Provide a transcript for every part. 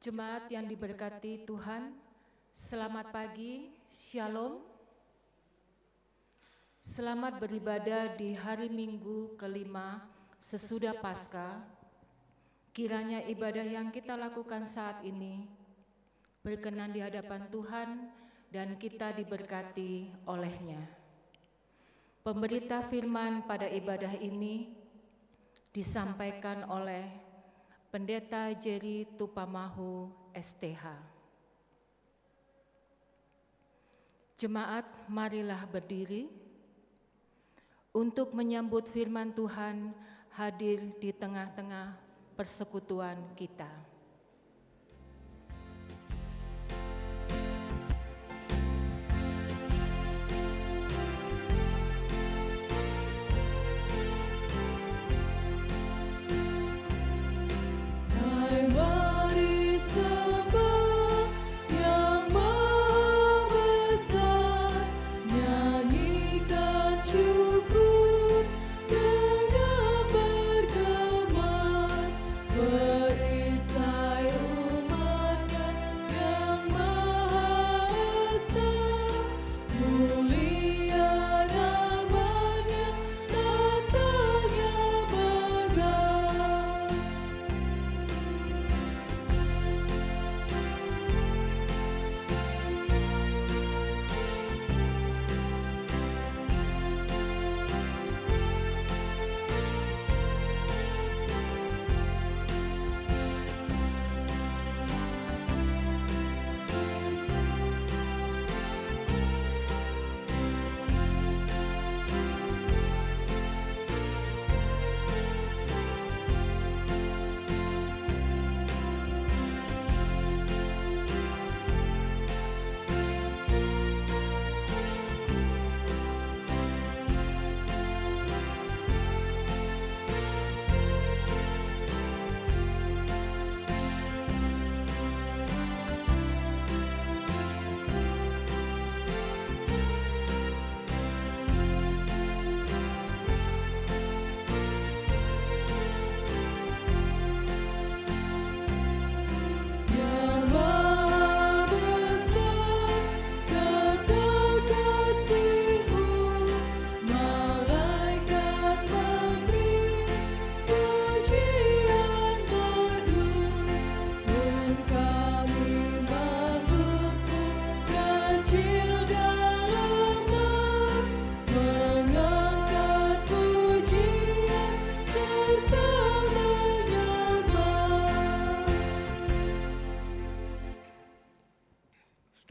Jemaat yang diberkati Tuhan, selamat pagi, Shalom. Selamat beribadah di hari Minggu kelima sesudah Paskah. Kiranya ibadah yang kita lakukan saat ini berkenan di hadapan Tuhan dan kita diberkati oleh-Nya. Pemberita firman pada ibadah ini disampaikan oleh Pendeta Jerry Tupamahu, STH. Jemaat, marilah berdiri untuk menyambut firman Tuhan hadir di tengah-tengah persekutuan kita.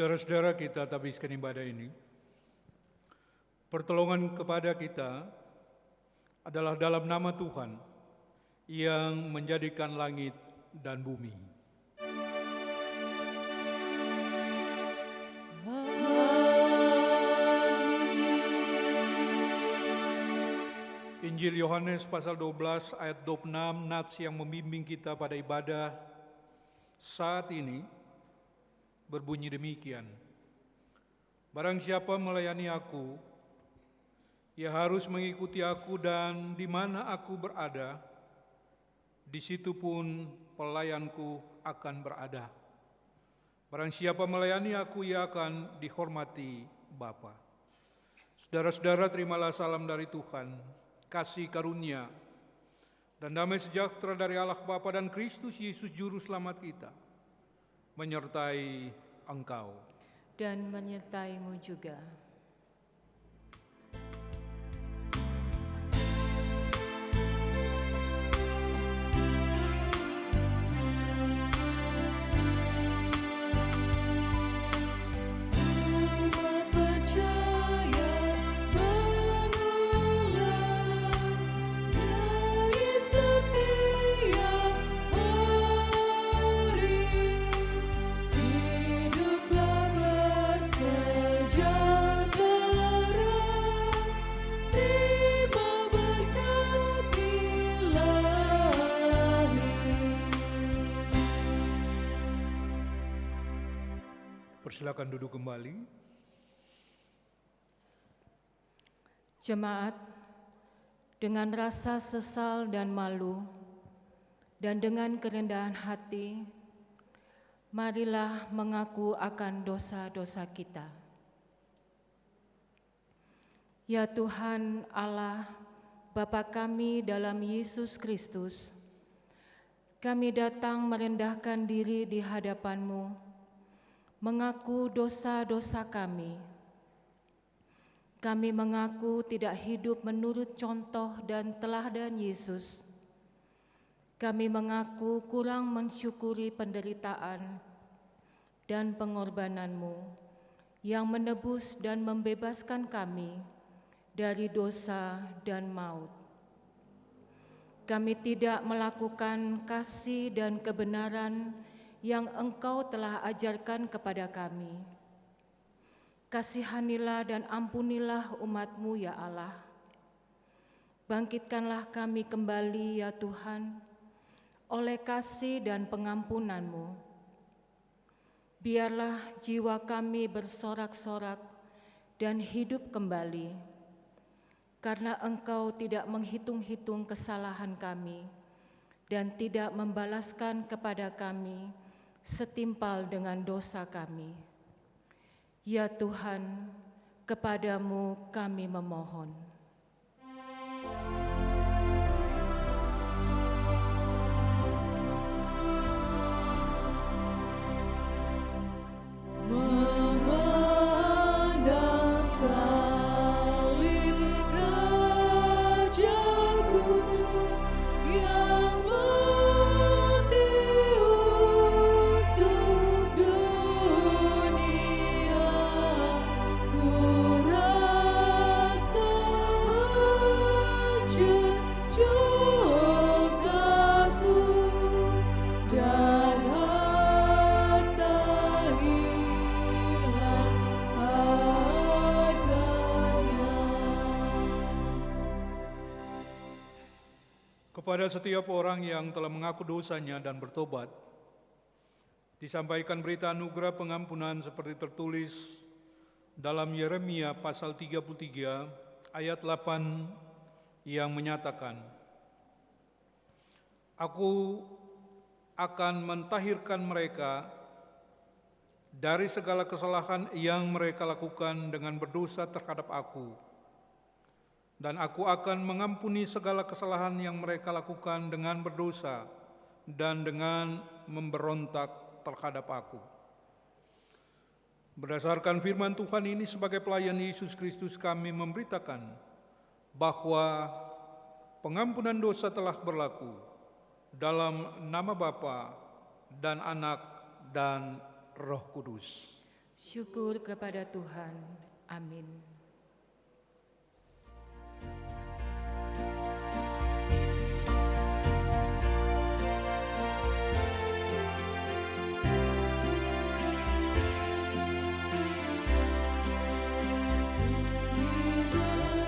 Saudara-saudara, kita habiskan ibadah ini. Pertolongan kepada kita adalah dalam nama Tuhan yang menjadikan langit dan bumi. Injil Yohanes pasal 12 ayat 26 nats yang membimbing kita pada ibadah saat ini berbunyi demikian. Barang siapa melayani aku, ia harus mengikuti aku, dan di mana aku berada, di situ pun pelayanku akan berada. Barang siapa melayani aku, ia akan dihormati Bapa. Saudara-saudara, terimalah salam dari Tuhan, kasih karunia dan damai sejahtera dari Allah Bapa dan Kristus Yesus Juru Selamat kita menyertai engkau dan menyertaimu juga. Silakan duduk kembali. Jemaat, dengan rasa sesal dan malu, dan dengan kerendahan hati, Marilah mengaku akan dosa-dosa kita. Ya Tuhan Allah, Bapa kami dalam Yesus Kristus, kami datang merendahkan diri di hadapan-Mu, mengaku dosa-dosa kami. Kami mengaku tidak hidup menurut contoh dan teladan Yesus. Kami mengaku kurang mensyukuri penderitaan dan pengorbanan-Mu yang menebus dan membebaskan kami dari dosa dan maut. Kami tidak melakukan kasih dan kebenaran yang Engkau telah ajarkan kepada kami. Kasihanilah dan ampunilah umat-Mu ya Allah. Bangkitkanlah kami kembali ya Tuhan, oleh kasih dan pengampunan-Mu. Biarlah jiwa kami bersorak-sorak dan hidup kembali, karena Engkau tidak menghitung-hitung kesalahan kami dan tidak membalaskan kepada kami setimpal dengan dosa kami. Ya Tuhan, kepadamu kami memohon. Memandang salib Rajaku yang mati untuk dunia, ku rasa hancur cintaku dan harta hilang harganya. Kepada setiap orang yang telah mengaku dosanya dan bertobat, disampaikan berita anugerah pengampunan seperti tertulis dalam Yeremia pasal 33 ayat 8 yang menyatakan, Aku akan mentahirkan mereka dari segala kesalahan yang mereka lakukan dengan berdosa terhadap Aku, dan Aku akan mengampuni segala kesalahan yang mereka lakukan dengan berdosa dan dengan memberontak terhadap Aku. Berdasarkan firman Tuhan ini, sebagai pelayan Yesus Kristus kami memberitakan bahwa pengampunan dosa telah berlaku dalam nama Bapa dan Anak dan Roh Kudus. Syukur kepada Tuhan. Amin.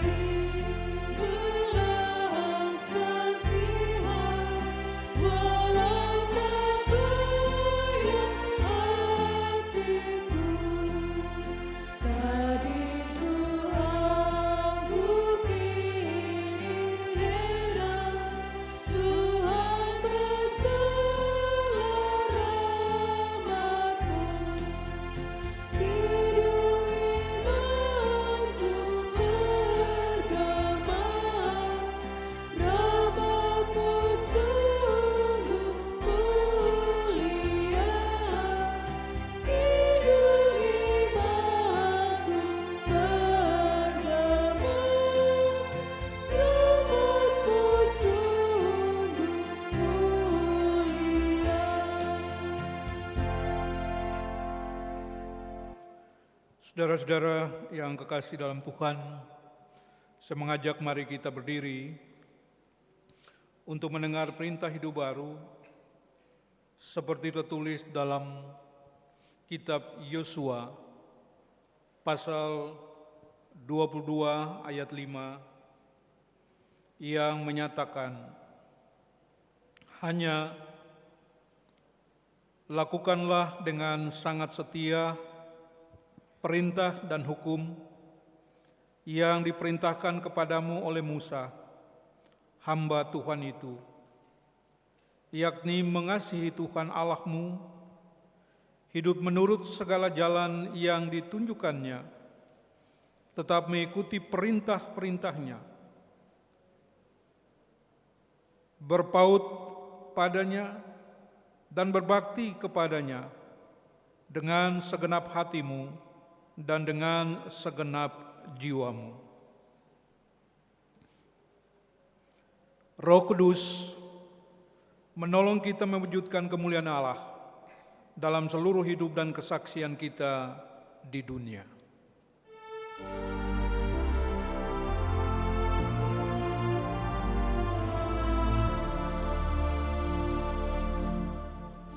Diberi belas kasihan, walau tak layak hatiku. Tadi ku anggap ini rela, Tuhan bersela rahmat-Mu. Hidup imanku bergema, rahmat-Mu sungguh mulia. Hidup imanku bergema, rahmat-Mu sungguh mulia. Saudara-saudara yang kekasih dalam Tuhan, saya mengajak mari kita berdiri untuk mendengar perintah hidup baru seperti tertulis dalam kitab Yosua pasal 22 ayat 5 yang menyatakan, hanya lakukanlah dengan sangat setia perintah dan hukum yang diperintahkan kepadamu oleh Musa, hamba Tuhan itu, yakni mengasihi Tuhan Allahmu hidup menurut segala jalan yang ditunjukkannya, tetap mengikuti perintah-perintahnya, berpaut padanya dan berbakti kepadanya dengan segenap hatimu dan dengan segenap jiwamu. Roh Kudus menolong kita mewujudkan kemuliaan Allah dalam seluruh hidup dan kesaksian kita di dunia.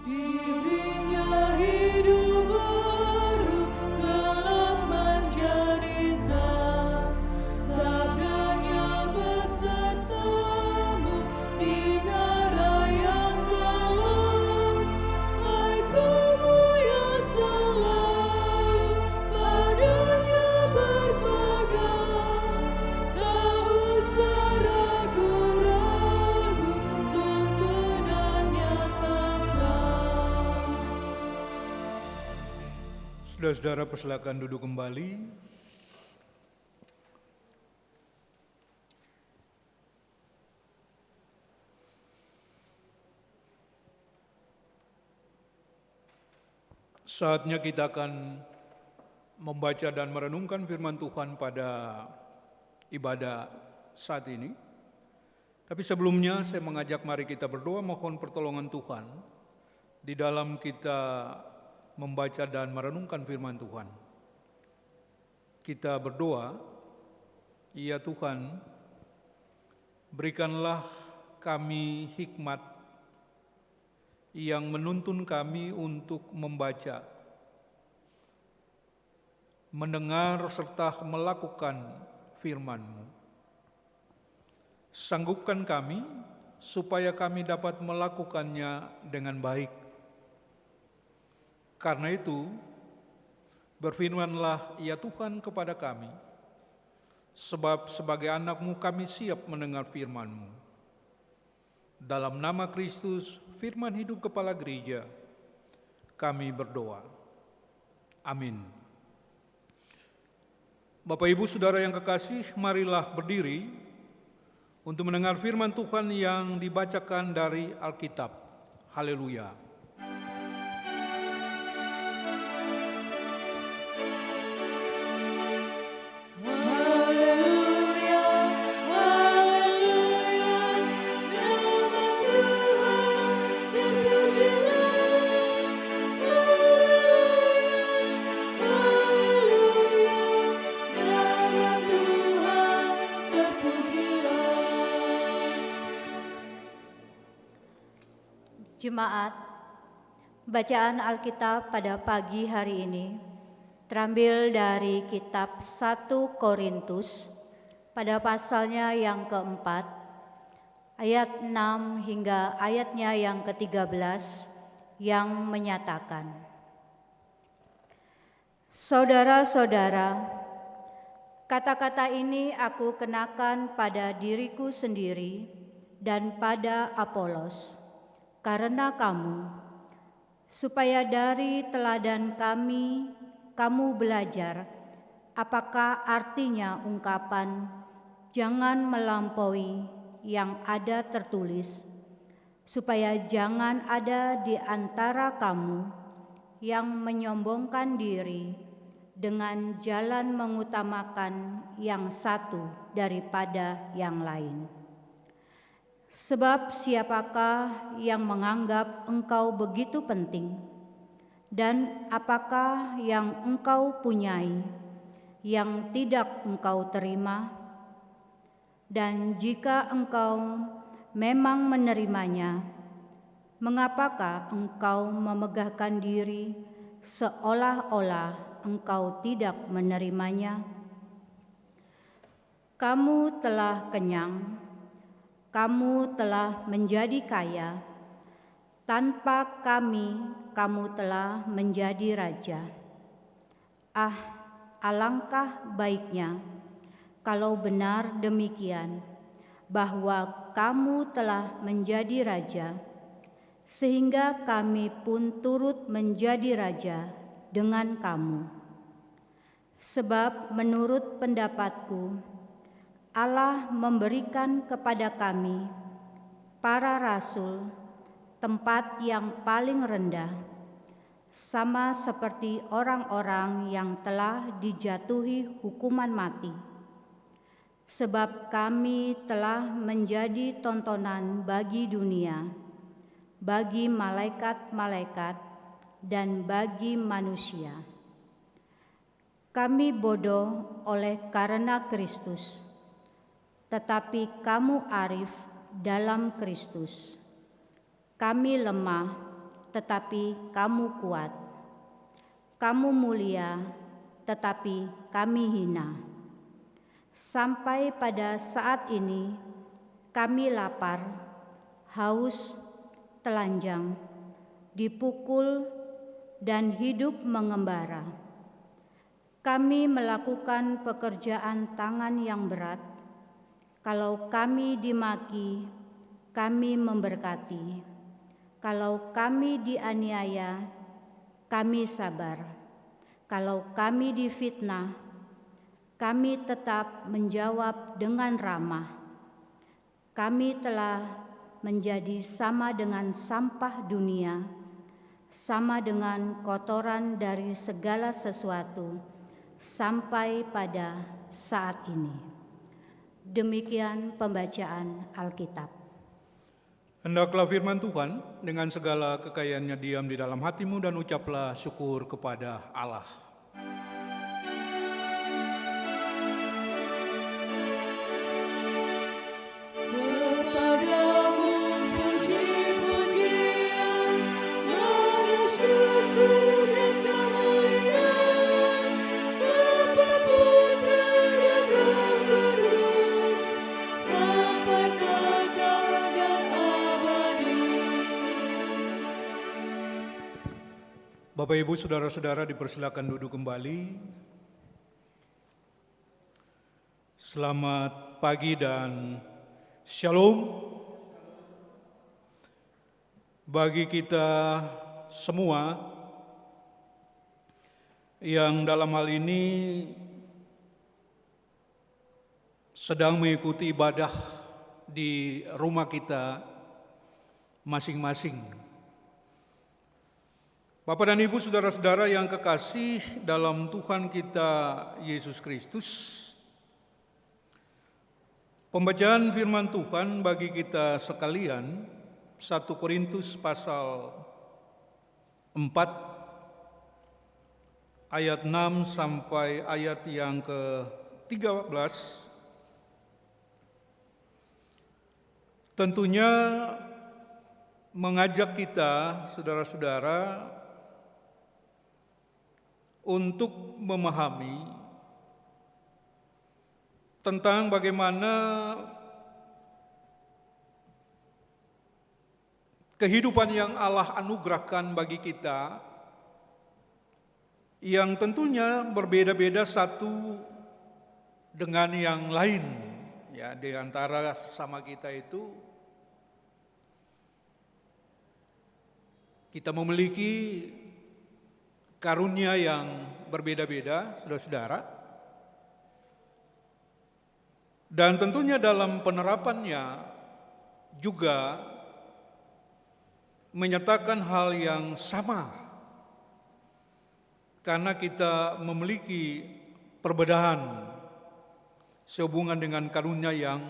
Dirinya hidup baru telah menjadi terang, sabdanya besertamu di ngara yang kelam. Hai kamu yang selalu padanya berpegang, tak usah ragu-ragu, tuntunannya tetap. Saudara-saudara, persilakan duduk kembali. Saatnya kita akan membaca dan merenungkan firman Tuhan pada ibadah saat ini. Tapi sebelumnya saya mengajak mari kita berdoa mohon pertolongan Tuhan di dalam kita membaca dan merenungkan firman Tuhan. Kita berdoa, ya Tuhan, berikanlah kami hikmat yang menuntun kami untuk membaca, mendengar serta melakukan firman-Mu. Sanggupkan kami supaya kami dapat melakukannya dengan baik. Karena itu, berfirmanlah ya Tuhan kepada kami, sebab sebagai anak-Mu kami siap mendengar firman-Mu. Dalam nama Kristus, firman hidup Kepala Gereja, kami berdoa. Amin. Bapak Ibu Saudara yang kekasih, marilah berdiri untuk mendengar firman Tuhan yang dibacakan dari Alkitab. Haleluya. Haleluya, haleluya, nama Tuhan terpujilah. Haleluya, haleluya, nama Tuhan terpujilah. Jemaat, bacaan Alkitab pada pagi hari ini terambil dari kitab 1 Korintus pada pasalnya yang keempat, ayat 6 hingga ayatnya yang ke-13 yang menyatakan, Saudara-saudara, kata-kata ini aku kenakan pada diriku sendiri dan pada Apolos, karena kamu, supaya dari teladan kami kamu belajar apakah artinya ungkapan jangan melampaui yang ada tertulis, supaya jangan ada di antara kamu yang menyombongkan diri dengan jalan mengutamakan yang satu daripada yang lain. Sebab siapakah yang menganggap engkau begitu penting? Dan apakah yang engkau punyai yang tidak engkau terima? Dan jika engkau memang menerimanya, mengapakah engkau memegahkan diri seolah-olah engkau tidak menerimanya? Kamu telah kenyang, kamu telah menjadi kaya. Tanpa kami, kamu telah menjadi raja. Ah, alangkah baiknya kalau benar demikian, bahwa kamu telah menjadi raja, sehingga kami pun turut menjadi raja dengan kamu. Sebab menurut pendapatku, Allah memberikan kepada kami, para rasul, tempat yang paling rendah, sama seperti orang-orang yang telah dijatuhi hukuman mati. Sebab kami telah menjadi tontonan bagi dunia, bagi malaikat-malaikat, dan bagi manusia. Kami bodoh oleh karena Kristus, tetapi kamu arif dalam Kristus. Kami lemah, tetapi kamu kuat. Kamu mulia, tetapi kami hina. Sampai pada saat ini, kami lapar, haus, telanjang, dipukul, dan hidup mengembara. Kami melakukan pekerjaan tangan yang berat. Kalau kami dimaki, kami memberkati. Kalau kami dianiaya, kami sabar. Kalau kami difitnah, kami tetap menjawab dengan ramah. Kami telah menjadi sama dengan sampah dunia, sama dengan kotoran dari segala sesuatu, sampai pada saat ini. Demikian pembacaan Alkitab. Hendaklah firman Tuhan dengan segala kekayaannya diam di dalam hatimu dan ucaplah syukur kepada Allah. Kepadamu puji-pujian, ada syukur dan kemuliaan, Bapa, Putra, dan Roh Kudus, sampai kekal dan abadi. Bapak, Ibu, Saudara-saudara dipersilakan duduk kembali. Selamat pagi dan Shalom bagi kita semua yang dalam hal ini sedang mengikuti ibadah di rumah kita masing-masing. Bapak dan Ibu, saudara-saudara yang kekasih dalam Tuhan kita Yesus Kristus, pembacaan firman Tuhan bagi kita sekalian, 1 Korintus pasal 4, ayat 6 sampai ayat yang ke-13, tentunya mengajak kita, saudara-saudara, untuk memahami tentang bagaimana kehidupan yang Allah anugerahkan bagi kita, yang tentunya berbeda-beda satu dengan yang lain. Ya, di antara sama kita itu, kita memiliki karunia yang berbeda-beda, saudara-saudara. Dan tentunya dalam penerapannya juga menyatakan hal yang sama, karena kita memiliki perbedaan sehubungan dengan karunia yang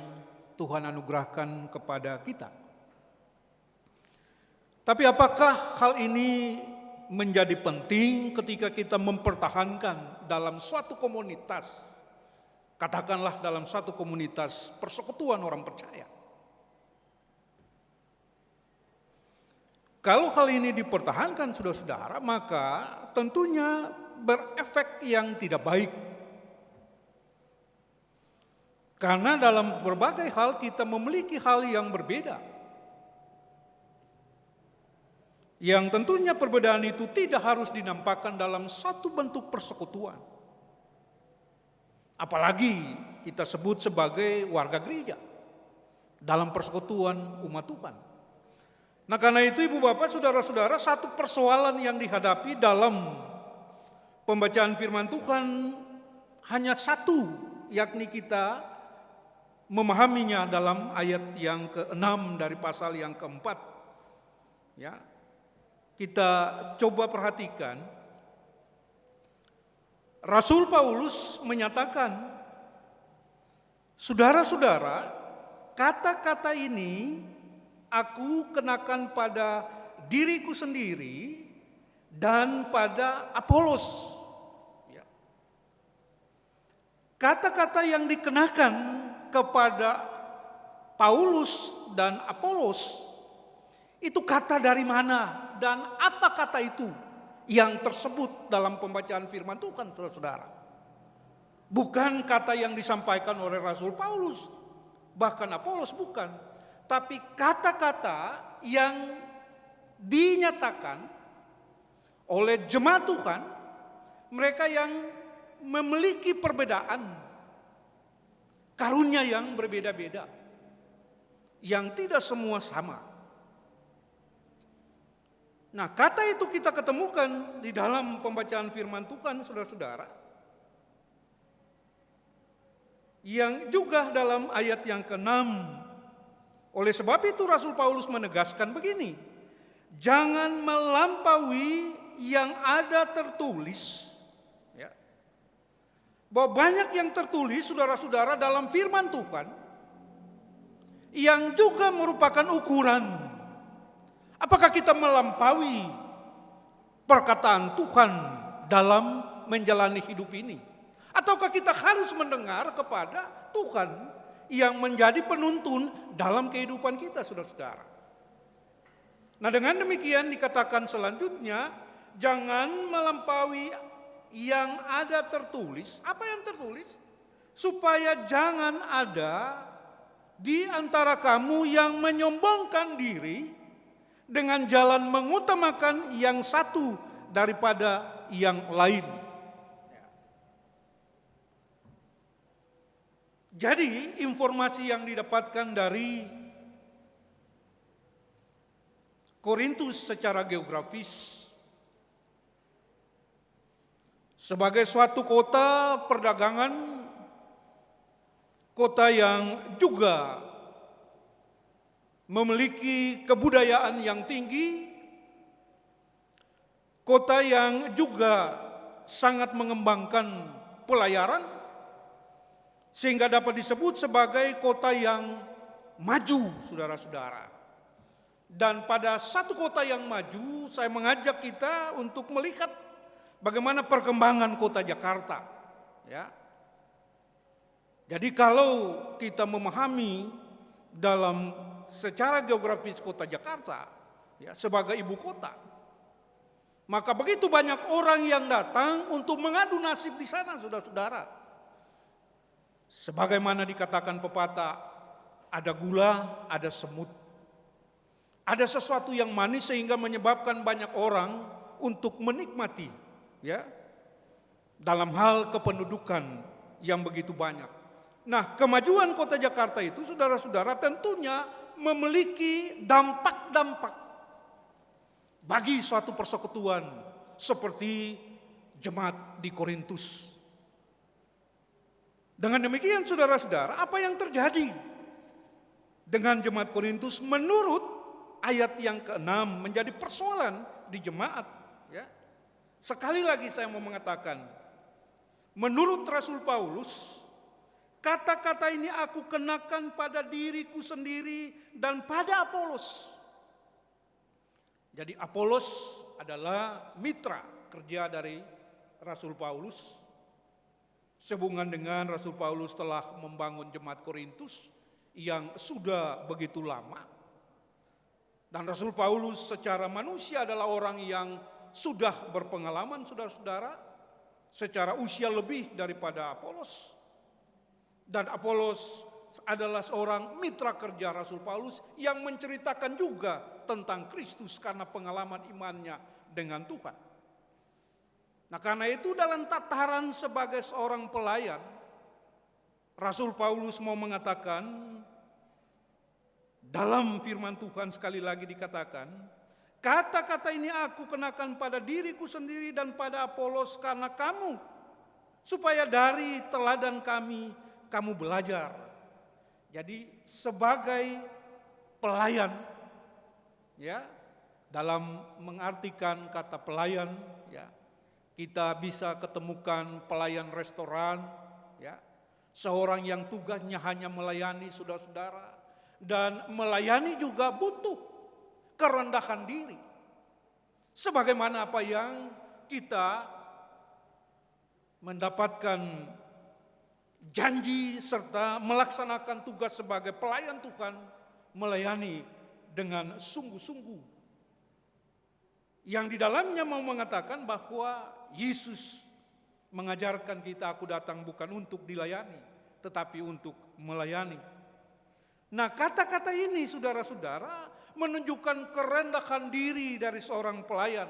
Tuhan anugerahkan kepada kita. Tapi apakah hal ini menjadi penting ketika kita mempertahankan dalam suatu komunitas, katakanlah dalam satu komunitas persekutuan orang percaya? Kalau hal ini dipertahankan, saudara-saudara, maka tentunya berefek yang tidak baik. Karena dalam berbagai hal kita memiliki hal yang berbeda. Yang tentunya perbedaan itu tidak harus dinampakkan dalam satu bentuk persekutuan. Apalagi kita sebut sebagai warga gereja dalam persekutuan umat Tuhan. Nah karena itu Ibu Bapak, Saudara-saudara, satu persoalan yang dihadapi dalam pembacaan firman Tuhan hanya satu, yakni kita memahaminya dalam ayat yang ke-6 dari pasal yang ke-4. Ya. Kita coba perhatikan, Rasul Paulus menyatakan, saudara-saudara, kata-kata ini aku kenakan pada diriku sendiri dan pada Apolos. Ya. Kata-kata yang dikenakan kepada Paulus dan Apolos itu kata dari mana dan apa kata itu yang tersebut dalam pembacaan firman Tuhan, saudara-saudara. Bukan kata yang disampaikan oleh Rasul Paulus, bahkan Apolos bukan. Tapi kata-kata yang dinyatakan oleh jemaat Tuhan, mereka yang memiliki perbedaan, karunia yang berbeda-beda, yang tidak semua sama. Nah, kata itu kita ketemukan di dalam pembacaan firman Tuhan, saudara-saudara, yang juga dalam ayat yang ke-6. Oleh sebab itu Rasul Paulus menegaskan begini, jangan melampaui yang ada tertulis. Ya. Bahwa banyak yang tertulis, saudara-saudara, dalam firman Tuhan yang juga merupakan ukuran. Apakah kita melampaui perkataan Tuhan dalam menjalani hidup ini? Ataukah kita harus mendengar kepada Tuhan yang menjadi penuntun dalam kehidupan kita, saudara-saudara? Nah, dengan demikian dikatakan selanjutnya, jangan melampaui yang ada tertulis. Apa yang tertulis? Supaya jangan ada di antara kamu yang menyombongkan diri dengan jalan mengutamakan yang satu daripada yang lain. Jadi informasi yang didapatkan dari Korintus secara geografis sebagai suatu kota perdagangan, kota yang juga memiliki kebudayaan yang tinggi, kota yang juga sangat mengembangkan pelayaran, sehingga dapat disebut sebagai kota yang maju, saudara-saudara. Dan pada satu kota yang maju, saya mengajak kita untuk melihat bagaimana perkembangan kota Jakarta. Ya. Jadi kalau kita memahami dalam secara geografis kota Jakarta, ya, sebagai ibu kota, maka begitu banyak orang yang datang untuk mengadu nasib di sana, saudara-saudara. Sebagaimana dikatakan pepatah, ada gula, ada semut. Ada sesuatu yang manis sehingga menyebabkan banyak orang untuk menikmati, ya, dalam hal kependudukan yang begitu banyak. Nah, kemajuan kota Jakarta itu, saudara-saudara, tentunya memiliki dampak-dampak bagi suatu persekutuan seperti jemaat di Korintus. Dengan demikian, saudara-saudara, apa yang terjadi dengan jemaat Korintus menurut ayat yang ke-6 menjadi persoalan di jemaat. Ya. Sekali lagi saya mau mengatakan, menurut Rasul Paulus, kata-kata ini aku kenakan pada diriku sendiri dan pada Apolos. Jadi Apolos adalah mitra kerja dari Rasul Paulus. Sehubungan dengan Rasul Paulus telah membangun jemaat Korintus yang sudah begitu lama. Dan Rasul Paulus secara manusia adalah orang yang sudah berpengalaman, saudara-saudara, secara usia lebih daripada Apolos. Dan Apolos adalah seorang mitra kerja Rasul Paulus yang menceritakan juga tentang Kristus karena pengalaman imannya dengan Tuhan. Nah, karena itu dalam tataran sebagai seorang pelayan, Rasul Paulus mau mengatakan Dalam firman Tuhan sekali lagi dikatakan, kata-kata ini aku kenakan pada diriku sendiri dan pada Apolos karena kamu, supaya dari teladan kami kamu belajar. Jadi sebagai pelayan, ya, dalam mengartikan kata pelayan, ya, kita bisa ketemukan pelayan restoran, ya, seorang yang tugasnya hanya melayani saudara-saudara, dan melayani juga butuh kerendahan diri. Sebagaimana apa yang kita mendapatkan janji serta melaksanakan tugas sebagai pelayan Tuhan, melayani dengan sungguh-sungguh. Yang di dalamnya mau mengatakan bahwa Yesus mengajarkan kita, aku datang bukan untuk dilayani, tetapi untuk melayani. Nah, kata-kata ini saudara-saudara menunjukkan kerendahan diri dari seorang pelayan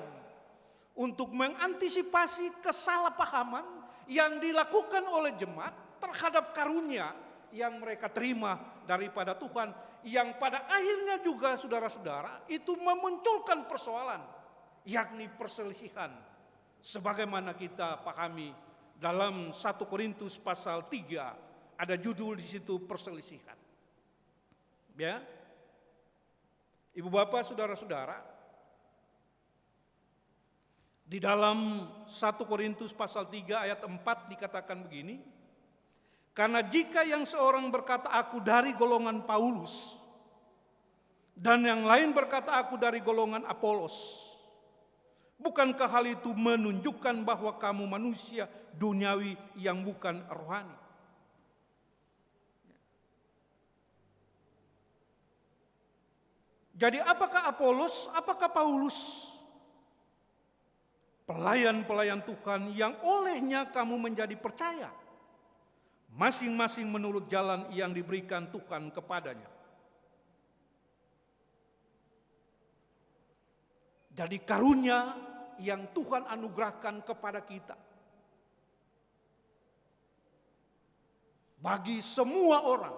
untuk mengantisipasi kesalahpahaman yang dilakukan oleh jemaat terhadap karunia yang mereka terima daripada Tuhan, yang pada akhirnya juga saudara-saudara itu memunculkan persoalan, yakni perselisihan. Sebagaimana kita pahami dalam 1 Korintus pasal 3 ada judul di situ perselisihan. Ya. Ibu bapak saudara-saudara, di dalam 1 Korintus pasal 3 ayat 4 dikatakan begini, karena jika yang seorang berkata aku dari golongan Paulus, dan yang lain berkata aku dari golongan Apolos, bukankah hal itu menunjukkan bahwa kamu manusia duniawi yang bukan rohani? Jadi apakah Apolos, apakah Paulus? Pelayan-pelayan Tuhan yang olehnya kamu menjadi percaya, masing-masing menurut jalan yang diberikan Tuhan kepadanya. Jadi karunia yang Tuhan anugerahkan kepada kita bagi semua orang,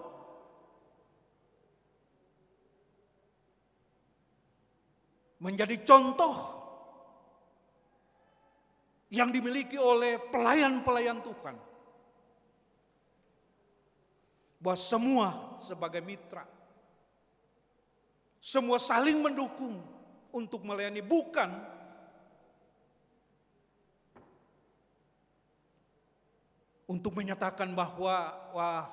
menjadi contoh yang dimiliki oleh pelayan-pelayan Tuhan, bahwa semua sebagai mitra, semua saling mendukung untuk melayani, bukan untuk menyatakan bahwa wah,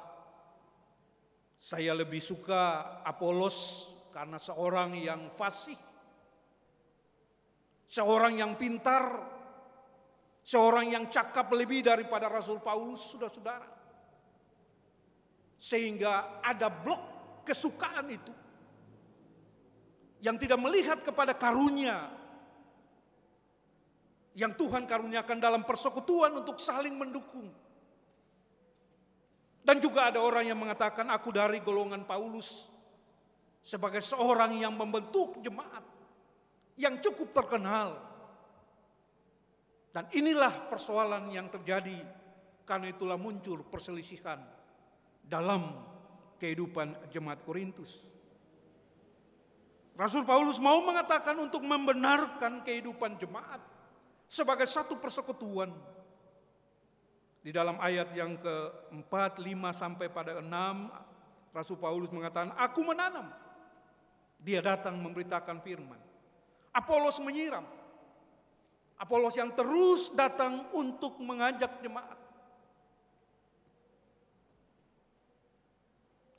saya lebih suka Apolos karena seorang yang fasih, seorang yang pintar, seorang yang cakap lebih daripada Rasul Paulus, saudara-saudara. Sehingga ada blok kesukaan itu yang tidak melihat kepada karunia yang Tuhan karuniakan dalam persekutuan untuk saling mendukung. Dan juga ada orang yang mengatakan aku dari golongan Paulus sebagai seorang yang membentuk jemaat yang cukup terkenal. Dan inilah persoalan yang terjadi, karena itulah muncul perselisihan dalam kehidupan jemaat Korintus. Rasul Paulus mau mengatakan untuk membenarkan kehidupan jemaat sebagai satu persekutuan. Di dalam ayat yang ke-4, 5 sampai pada 6, Rasul Paulus mengatakan, aku menanam, dia datang memberitakan firman. Apolos menyiram. Apolos yang terus datang untuk mengajak jemaat.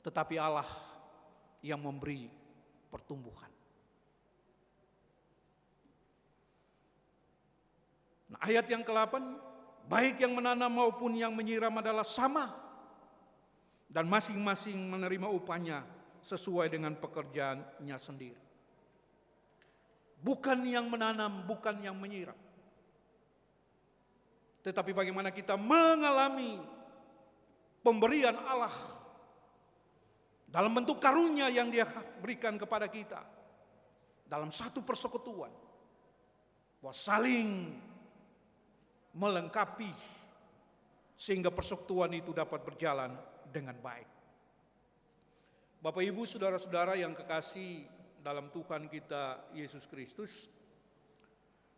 Tetapi Allah yang memberi pertumbuhan. Nah, ayat yang ke-8, baik yang menanam maupun yang menyiram adalah sama, dan masing-masing menerima upahnya sesuai dengan pekerjaannya sendiri. Bukan yang menanam, bukan yang menyiram. Tetapi bagaimana kita mengalami pemberian Allah dalam bentuk karunia yang Dia berikan kepada kita dalam satu persekutuan, bahwa saling melengkapi sehingga persekutuan itu dapat berjalan dengan baik. Bapak Ibu, saudara-saudara yang kekasih dalam Tuhan kita Yesus Kristus,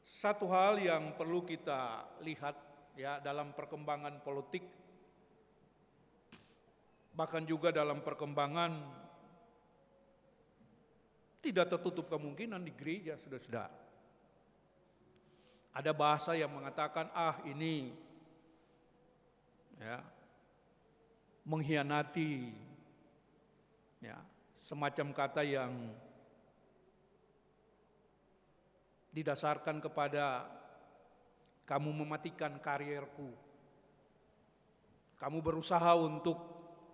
satu hal yang perlu kita lihat ya dalam perkembangan politik, bahkan juga dalam perkembangan tidak tertutup kemungkinan di gereja, saudara-saudara. Ada bahasa yang mengatakan, ini ya mengkhianati, ya semacam kata yang didasarkan kepada kamu mematikan karirku, kamu berusaha untuk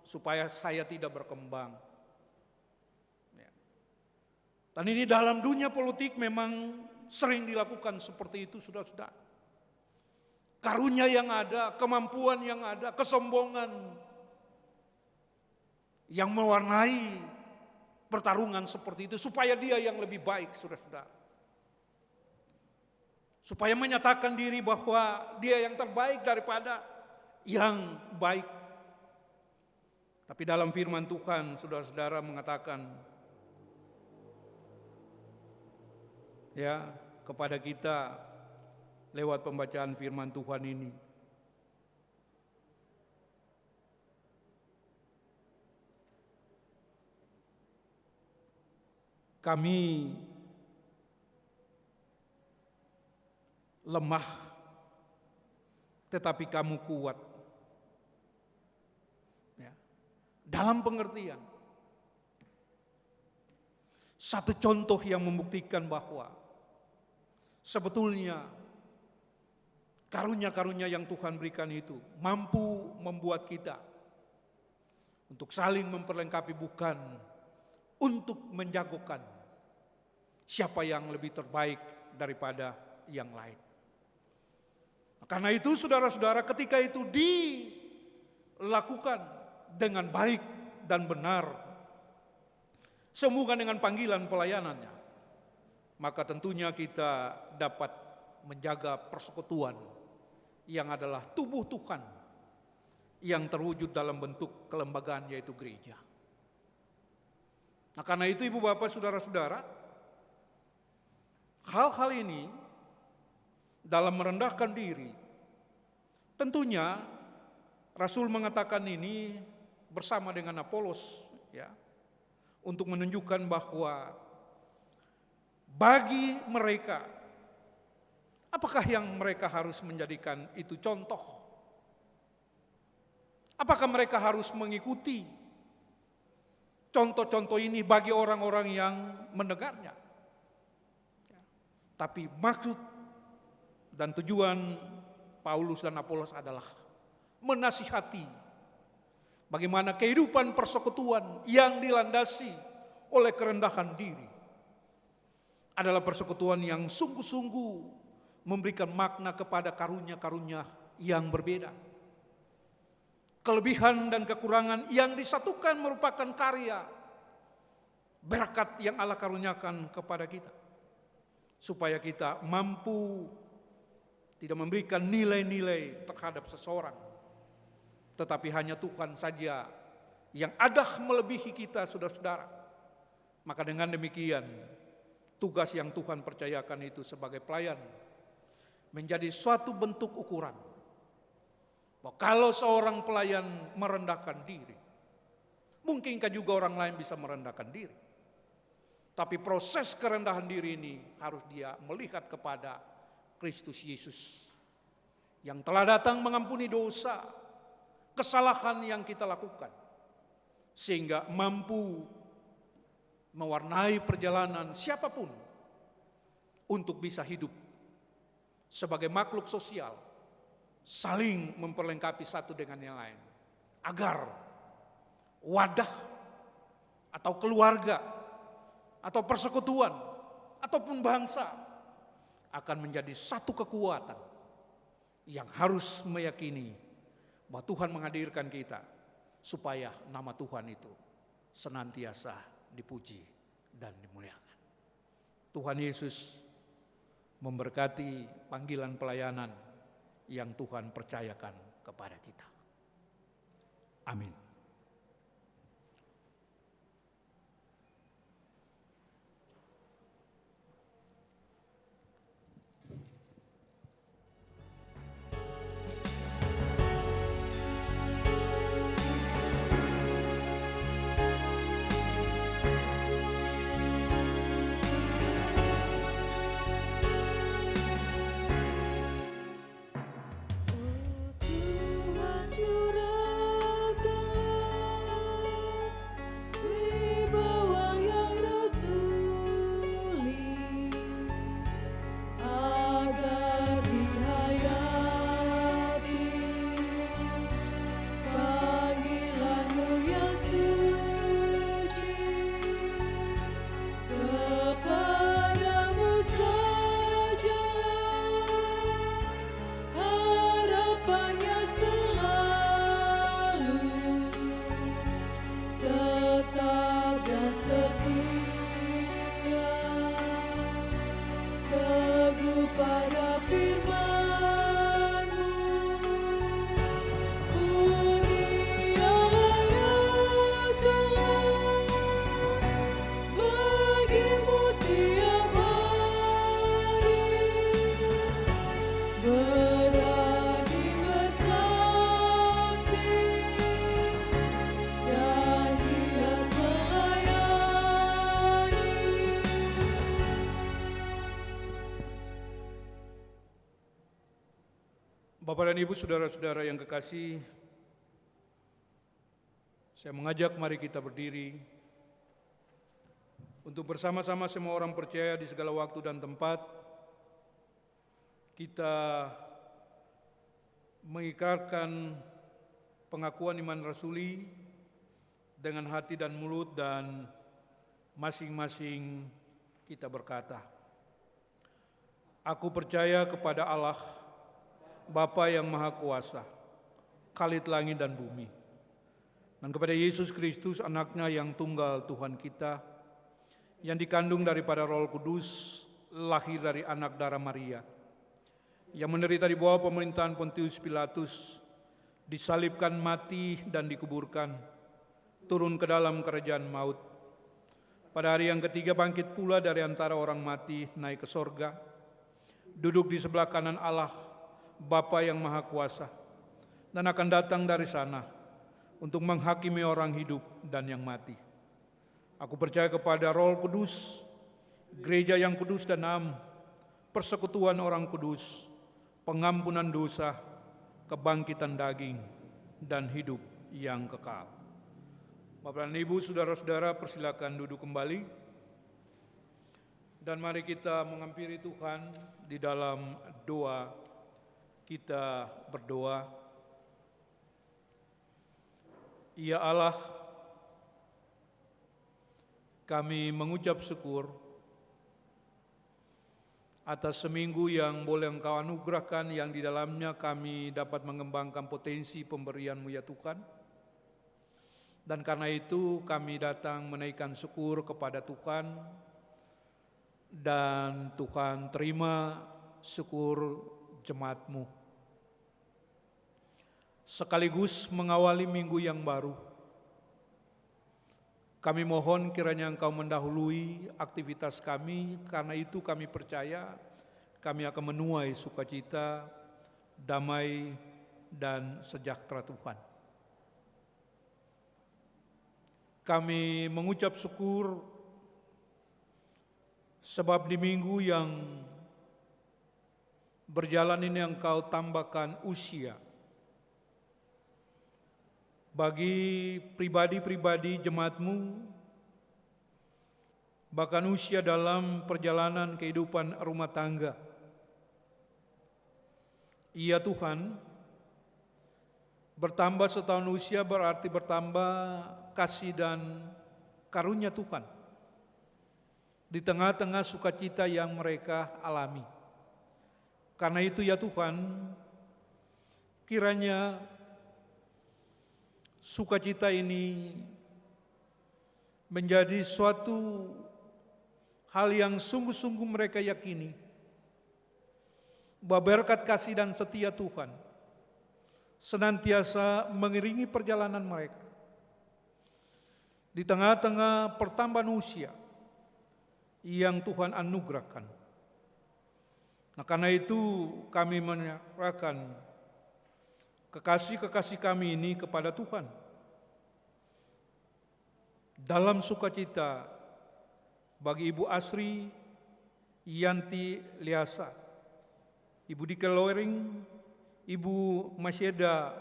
supaya saya tidak berkembang. Ya. Dan ini dalam dunia politik memang sering dilakukan seperti itu, saudara-saudara. Karunia yang ada, kemampuan yang ada, kesombongan yang mewarnai pertarungan seperti itu supaya dia yang lebih baik, saudara-saudara. Supaya menyatakan diri bahwa dia yang terbaik daripada yang baik. Tapi dalam firman Tuhan, saudara-saudara mengatakan ya kepada kita lewat pembacaan firman Tuhan ini, kami lemah, tetapi kamu kuat. Ya. Dalam pengertian, satu contoh yang membuktikan bahwa sebetulnya karunia-karunia yang Tuhan berikan itu mampu membuat kita untuk saling memperlengkapi, bukan untuk menjagokan siapa yang lebih terbaik daripada yang lain. Karena itu saudara-saudara, ketika itu dilakukan dengan baik dan benar, sehubungan dengan panggilan pelayanannya, maka tentunya kita dapat menjaga persekutuan yang adalah tubuh Tuhan yang terwujud dalam bentuk kelembagaan, yaitu gereja. Nah, karena itu Ibu Bapak Saudara-saudara, hal-hal ini dalam merendahkan diri, tentunya Rasul mengatakan ini bersama dengan Apolos, ya, untuk menunjukkan bahwa bagi mereka, apakah yang mereka harus menjadikan itu contoh? Apakah mereka harus mengikuti contoh-contoh ini bagi orang-orang yang mendengarnya? Tapi maksud dan tujuan Paulus dan Apolos adalah menasihati bagaimana kehidupan persekutuan yang dilandasi oleh kerendahan diri adalah persekutuan yang sungguh-sungguh memberikan makna kepada karunia-karunia yang berbeda. Kelebihan dan kekurangan yang disatukan merupakan karya berkat yang Allah karuniakan kepada kita, supaya kita mampu tidak memberikan nilai-nilai terhadap seseorang, tetapi hanya Tuhan saja yang ada melebihi kita, saudara-saudara. Maka dengan demikian, tugas yang Tuhan percayakan itu sebagai pelayan menjadi suatu bentuk ukuran bahwa kalau seorang pelayan merendahkan diri, mungkinkah juga orang lain bisa merendahkan diri? Tapi proses kerendahan diri ini harus dia melihat kepada Kristus Yesus yang telah datang mengampuni dosa, kesalahan yang kita lakukan, sehingga mampu mewarnai perjalanan siapapun untuk bisa hidup sebagai makhluk sosial, saling memperlengkapi satu dengan yang lain, agar wadah atau keluarga atau persekutuan ataupun bangsa akan menjadi satu kekuatan yang harus meyakini bahwa Tuhan menghadirkan kita supaya nama Tuhan itu senantiasa dipuji dan dimuliakan. Tuhan Yesus memberkati panggilan pelayanan yang Tuhan percayakan kepada kita. Amin. Bapak dan Ibu, saudara-saudara yang kekasih, saya mengajak mari kita berdiri untuk bersama-sama semua orang percaya di segala waktu dan tempat kita mengikrarkan pengakuan iman rasuli dengan hati dan mulut, dan masing-masing kita berkata, "Aku percaya kepada Allah, Bapa yang Maha Kuasa, Khalid langit dan bumi, dan kepada Yesus Kristus, Anaknya yang tunggal Tuhan kita, yang dikandung daripada Roh Kudus, lahir dari anak darah Maria, yang menderita di bawah pemerintahan Pontius Pilatus, disalibkan, mati, dan dikuburkan, turun ke dalam kerajaan maut. Pada hari yang ketiga bangkit pula dari antara orang mati, naik ke sorga, duduk di sebelah kanan Allah, Bapa yang Maha Kuasa, dan akan datang dari sana untuk menghakimi orang hidup dan yang mati. Aku percaya kepada Roh Kudus, gereja yang kudus dan am, persekutuan orang kudus, pengampunan dosa, kebangkitan daging, dan hidup yang kekal." Bapak dan Ibu, saudara-saudara, persilakan duduk kembali. Dan mari kita menghampiri Tuhan di dalam doa. Kita berdoa. Ya Allah, kami mengucap syukur atas seminggu yang boleh Engkau anugerahkan, yang di dalamnya kami dapat mengembangkan potensi pemberian-Mu ya Tuhan. Dan karena itu kami datang menaikkan syukur kepada Tuhan, dan Tuhan terima syukur jemaat-Mu. Sekaligus mengawali minggu yang baru, kami mohon kiranya Engkau mendahului aktivitas kami, karena itu kami percaya kami akan menuai sukacita, damai, dan sejahtera Tuhan. Kami mengucap syukur sebab di minggu yang berjalan ini Engkau tambahkan usia bagi pribadi-pribadi jemaat-Mu, bahkan usia dalam perjalanan kehidupan rumah tangga. Iya Tuhan, bertambah setahun usia berarti bertambah kasih dan karunia Tuhan di tengah-tengah sukacita yang mereka alami. Karena itu ya Tuhan, kiranya sukacita ini menjadi suatu hal yang sungguh-sungguh mereka yakini bahwa berkat kasih dan setia Tuhan senantiasa mengiringi perjalanan mereka di tengah-tengah pertambahan usia yang Tuhan anugerahkan. Nah, karena itu kami menyerahkan kekasih-kekasih kami ini kepada Tuhan. Dalam sukacita bagi Ibu Asri Yanti Liasa, Ibu Dike Loering, Ibu Masyeda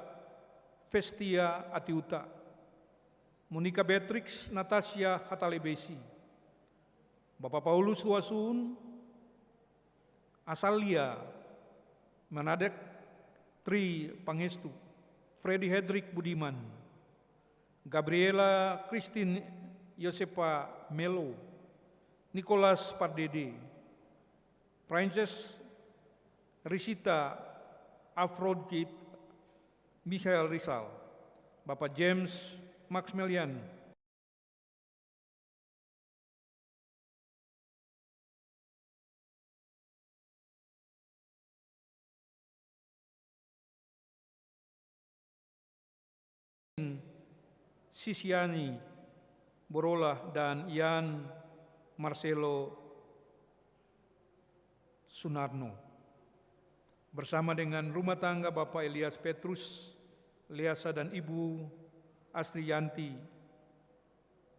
Vestia Atiuta, Monica Beatrix Natasha Hatalebesi, Bapak Paulus Wasun, Asalia Manadek Tri Pangestu, Freddy Hedrick Budiman, Gabriela Christine Yosepa Melo, Nicholas Pardede, Princess Risita Afrodit Michael Rizal, Bapak James Maximilian, Sisiani Borola, dan Ian Marcelo Sunarno, bersama dengan rumah tangga Bapak Elias Petrus Liasa dan Ibu Asri Yanti,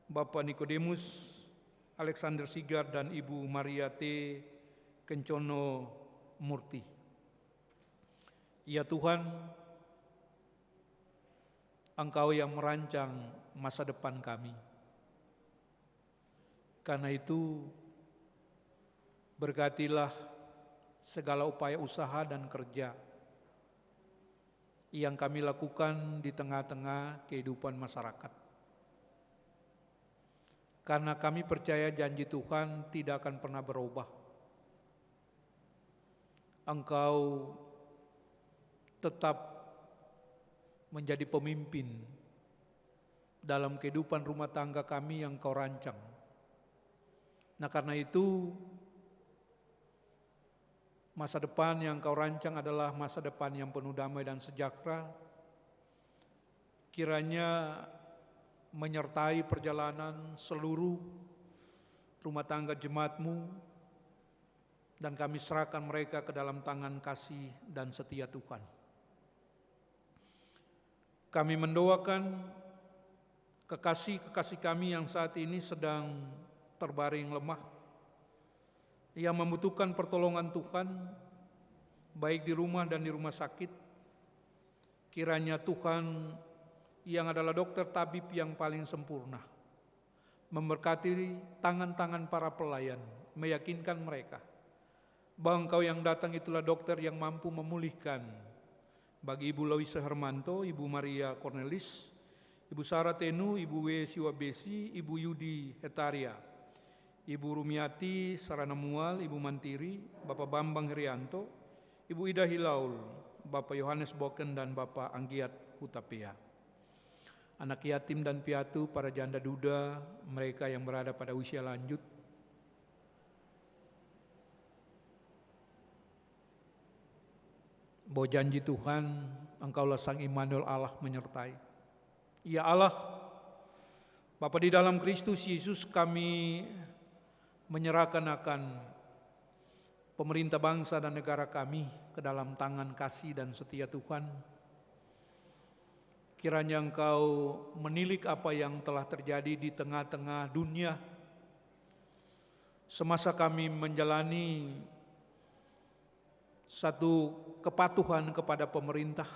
Bapak Nikodemus Alexander Sigar, dan Ibu Maria T. Kencono Murti. Ya Tuhan, Engkau yang merancang masa depan kami. Karena itu, berkatilah segala upaya usaha dan kerja yang kami lakukan di tengah-tengah kehidupan masyarakat. Karena kami percaya janji Tuhan tidak akan pernah berubah. Engkau tetap menjadi pemimpin dalam kehidupan rumah tangga kami yang Kau rancang. Nah, karena itu masa depan yang Kau rancang adalah masa depan yang penuh damai dan sejahtera. Kiranya menyertai perjalanan seluruh rumah tangga jemaat-Mu, dan kami serahkan mereka ke dalam tangan kasih dan setia Tuhan. Kami mendoakan kekasih-kekasih kami yang saat ini sedang terbaring lemah, yang membutuhkan pertolongan Tuhan, baik di rumah dan di rumah sakit. Kiranya Tuhan yang adalah dokter tabib yang paling sempurna, memberkati tangan-tangan para pelayan, meyakinkan mereka bahwa Engkau yang datang itulah dokter yang mampu memulihkan. Bagi Ibu Loisa Hermanto, Ibu Maria Cornelis, Ibu Sarah Tenu, Ibu W. Siwabesi, Ibu Yudi Hetaria, Ibu Rumiati Sarana Mual, Ibu Mantiri, Bapak Bambang Herianto, Ibu Ida Hilaul, Bapak Yohanes Boken, dan Bapak Anggiat Hutapea. Anak yatim dan piatu, para janda duda, mereka yang berada pada usia lanjut, bahwa janji Tuhan, Engkaulah Sang Immanuel, Allah menyertai. Ya Allah, Bapa di dalam Kristus Yesus, kami menyerahkan akan pemerintah bangsa dan negara kami ke dalam tangan kasih dan setia Tuhan. Kiranya Engkau menilik apa yang telah terjadi di tengah-tengah dunia semasa kami menjalani satu kepatuhan kepada pemerintah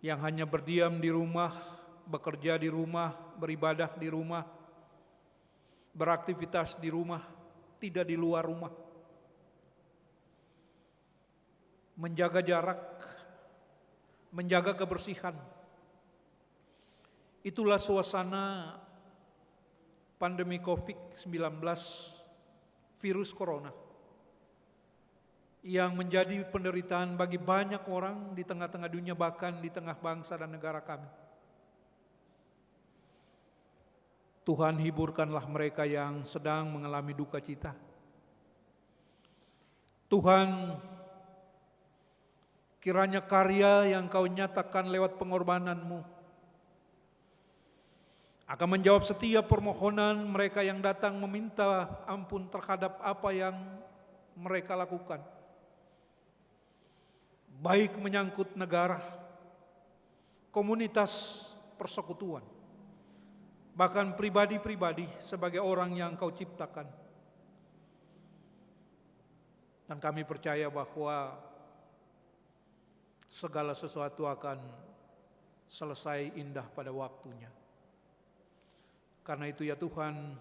yang hanya berdiam di rumah, bekerja di rumah, beribadah di rumah, beraktivitas di rumah, tidak di luar rumah, menjaga jarak, menjaga kebersihan. Itulah suasana pandemi COVID-19, virus corona, yang menjadi penderitaan bagi banyak orang di tengah-tengah dunia, bahkan di tengah bangsa dan negara kami. Tuhan, hiburkanlah mereka yang sedang mengalami duka cita. Tuhan, kiranya karya yang Kau nyatakan lewat pengorbanan-Mu akan menjawab setiap permohonan mereka yang datang meminta ampun terhadap apa yang mereka lakukan, baik menyangkut negara, komunitas, persekutuan, bahkan pribadi-pribadi sebagai orang yang Kau ciptakan. Dan kami percaya bahwa segala sesuatu akan selesai indah pada waktunya. Karena itu ya Tuhan,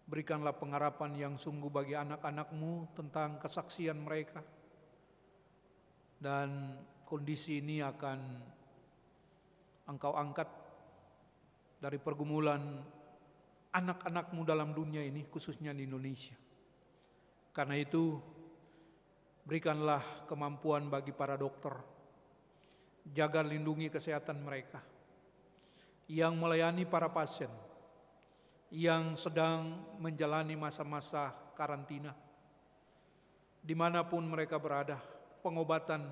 berikanlah pengharapan yang sungguh bagi anak-anak-Mu tentang kesaksian mereka. Dan kondisi ini akan Engkau angkat dari pergumulan anak-anak-Mu dalam dunia ini, khususnya di Indonesia. Karena itu, berikanlah kemampuan bagi para dokter, jaga lindungi kesehatan mereka, yang melayani para pasien, yang sedang menjalani masa-masa karantina, dimanapun mereka berada, pengobatan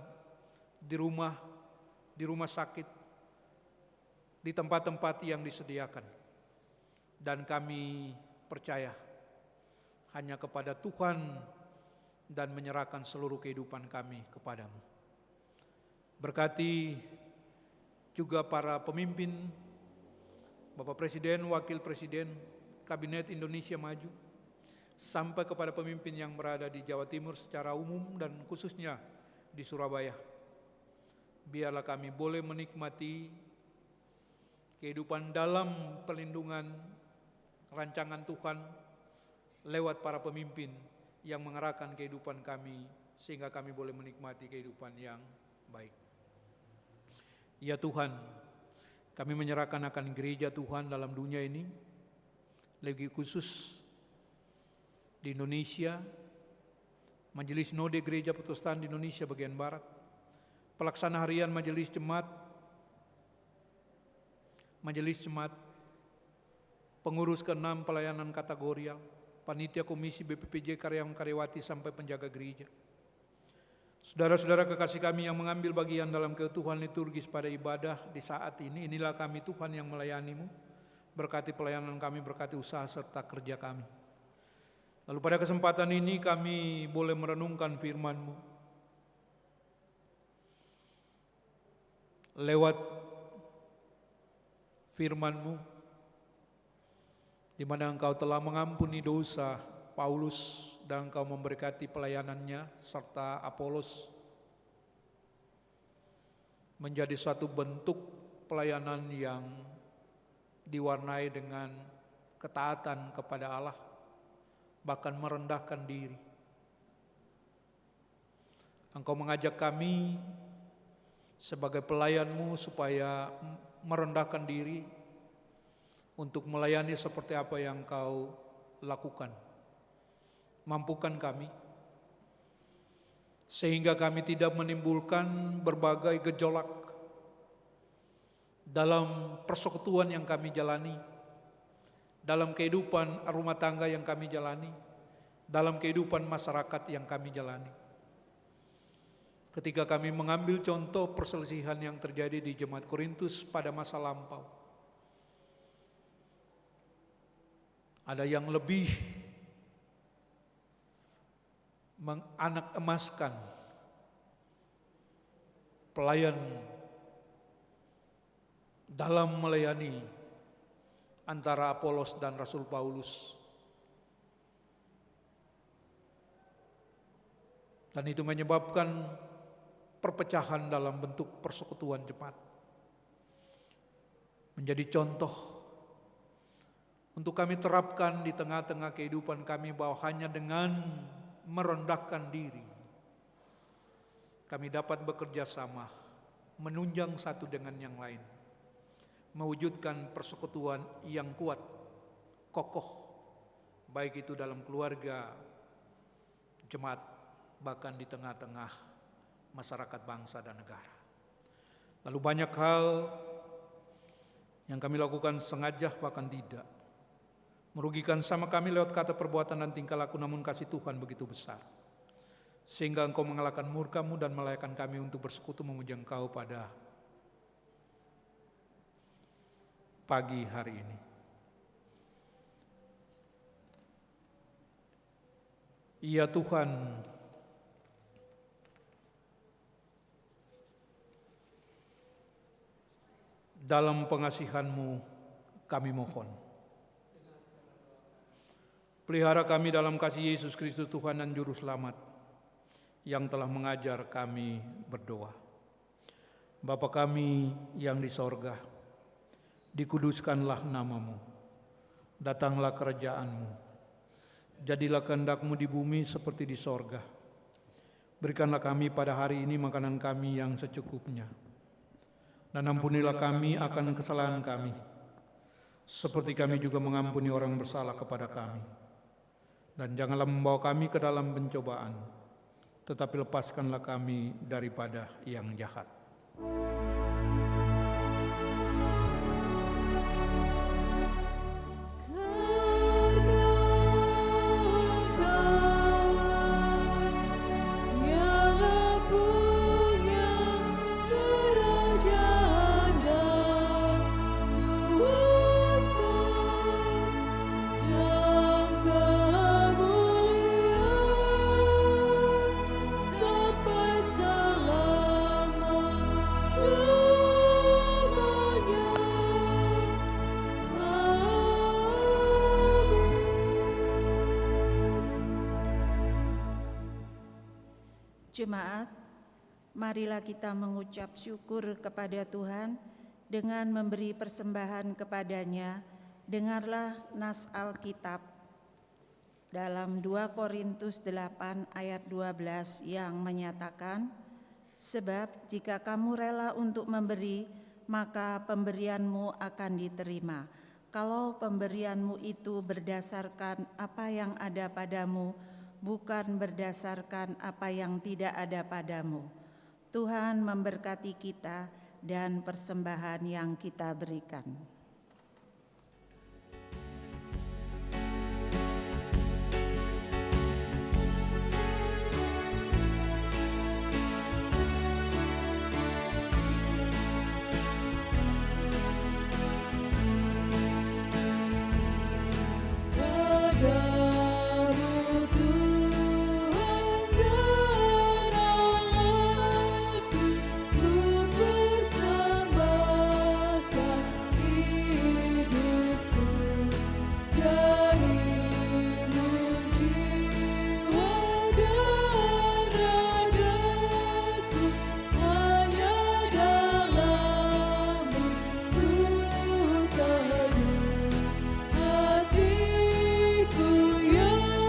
di rumah sakit, di tempat-tempat yang disediakan. Dan kami percaya hanya kepada Tuhan dan menyerahkan seluruh kehidupan kami kepadamu. Berkati juga para pemimpin, Bapak Presiden, Wakil Presiden, Kabinet Indonesia Maju, sampai kepada pemimpin yang berada di Jawa Timur secara umum dan khususnya di Surabaya. Biarlah kami boleh menikmati kehidupan dalam perlindungan rancangan Tuhan lewat para pemimpin yang mengarahkan kehidupan kami, sehingga kami boleh menikmati kehidupan yang baik. Ya Tuhan, kami menyerahkan akan gereja Tuhan dalam dunia ini, lebih khusus di Indonesia, Majelis Sinode Gereja Protestan di Indonesia bagian Barat, pelaksana harian Majelis Jemaat, pengurus ke-6 pelayanan kategorial, panitia komisi BPPJ karyawan-karyawati sampai penjaga gereja. Saudara-saudara kekasih kami yang mengambil bagian dalam keutuhan liturgis pada ibadah di saat ini, inilah kami Tuhan yang melayani-Mu. Berkati pelayanan kami, berkati usaha serta kerja kami. Lalu pada kesempatan ini kami boleh merenungkan firman-Mu. Lewat firman-Mu, di mana Engkau telah mengampuni dosa Paulus dan Engkau memberkati pelayanannya serta Apolos menjadi satu bentuk pelayanan yang diwarnai dengan ketaatan kepada Allah, bahkan merendahkan diri. Engkau mengajak kami sebagai pelayan-Mu supaya merendahkan diri untuk melayani seperti apa yang Engkau lakukan. Mampukan kami sehingga kami tidak menimbulkan berbagai gejolak dalam persekutuan yang kami jalani, dalam kehidupan rumah tangga yang kami jalani, dalam kehidupan masyarakat yang kami jalani. Ketika kami mengambil contoh perselisihan yang terjadi di Jemaat Korintus pada masa lampau, ada yang lebih menganak emaskan pelayan dalam melayani antara Apolos dan Rasul Paulus. Dan itu menyebabkan perpecahan dalam bentuk persekutuan jemaat. Menjadi contoh untuk kami terapkan di tengah-tengah kehidupan kami, bahwa hanya dengan merendahkan diri kami dapat bekerja sama, menunjang satu dengan yang lain, mewujudkan persekutuan yang kuat, kokoh, baik itu dalam keluarga, jemaat, bahkan di tengah-tengah masyarakat bangsa dan negara. Lalu banyak hal yang kami lakukan sengaja bahkan tidak, merugikan sama kami lewat kata, perbuatan dan tingkah laku, namun kasih Tuhan begitu besar, sehingga Engkau mengalahkan murka-Mu dan melayakkan kami untuk bersekutu memuji Engkau pada pagi hari ini. Ya Tuhan, dalam pengasihan-Mu kami mohon, pelihara kami dalam kasih Yesus Kristus Tuhan dan Juru Selamat, yang telah mengajar kami berdoa. Bapa kami yang di sorga, dikuduskanlah nama-Mu, datanglah kerajaan-Mu, jadilah kehendak-Mu di bumi seperti di sorga. Berikanlah kami pada hari ini makanan kami yang secukupnya, dan ampunilah kami akan kesalahan kami, seperti kami juga mengampuni orang bersalah kepada kami. Dan janganlah membawa kami ke dalam pencobaan, tetapi lepaskanlah kami daripada yang jahat. Sampai selama Jemaat, marilah kita mengucap syukur kepada Tuhan dengan memberi persembahan kepadanya. Dengarlah nas Alkitab dalam 2 Korintus 8 ayat 12 yang menyatakan, sebab jika kamu rela untuk memberi, maka pemberianmu akan diterima. Kalau pemberianmu itu berdasarkan apa yang ada padamu, bukan berdasarkan apa yang tidak ada padamu. Tuhan memberkati kita dan persembahan yang kita berikan. Padamu Tuhan dan Allahku, ku persembahkan hidupku. Darimu jiwa dan ragaku, hanya dalam-Mu ku teduh. Hatiku yang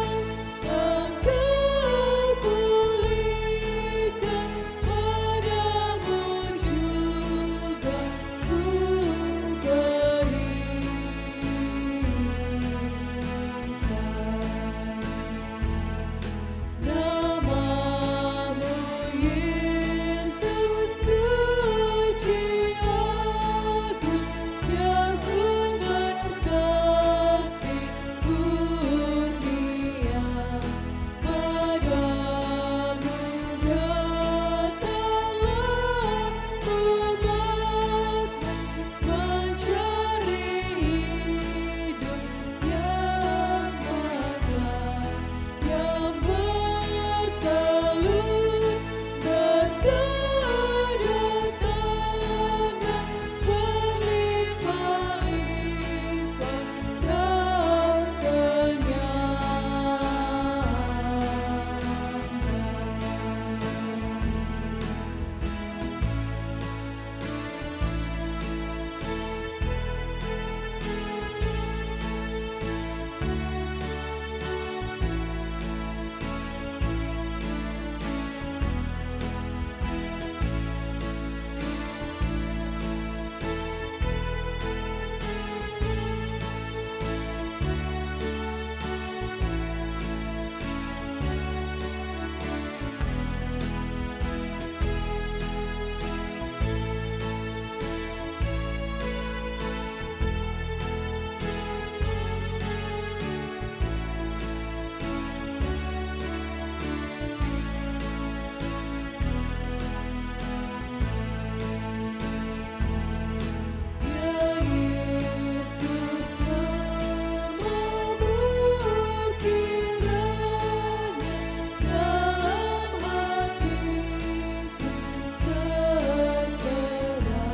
Engkau pulihkan, padamu juga ku berikan. Namamu Yesus suci agung, ya sumber kasih kurnia. Padamu datanglah umat-Mu, mencari hidup yang makar, yang bertelut berkedatangan, berlimpah-limpah dan Ya Yesus, namamu kiranya dalam hatiku tertera,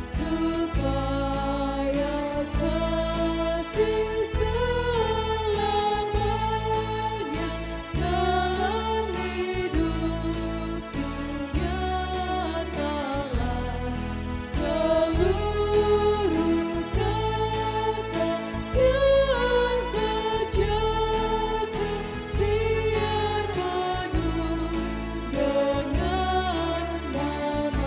supaya kasih selamanya dalam hidupku nyatalah. Seluruh kata yang terjatuh biar penuh dengan Namamu.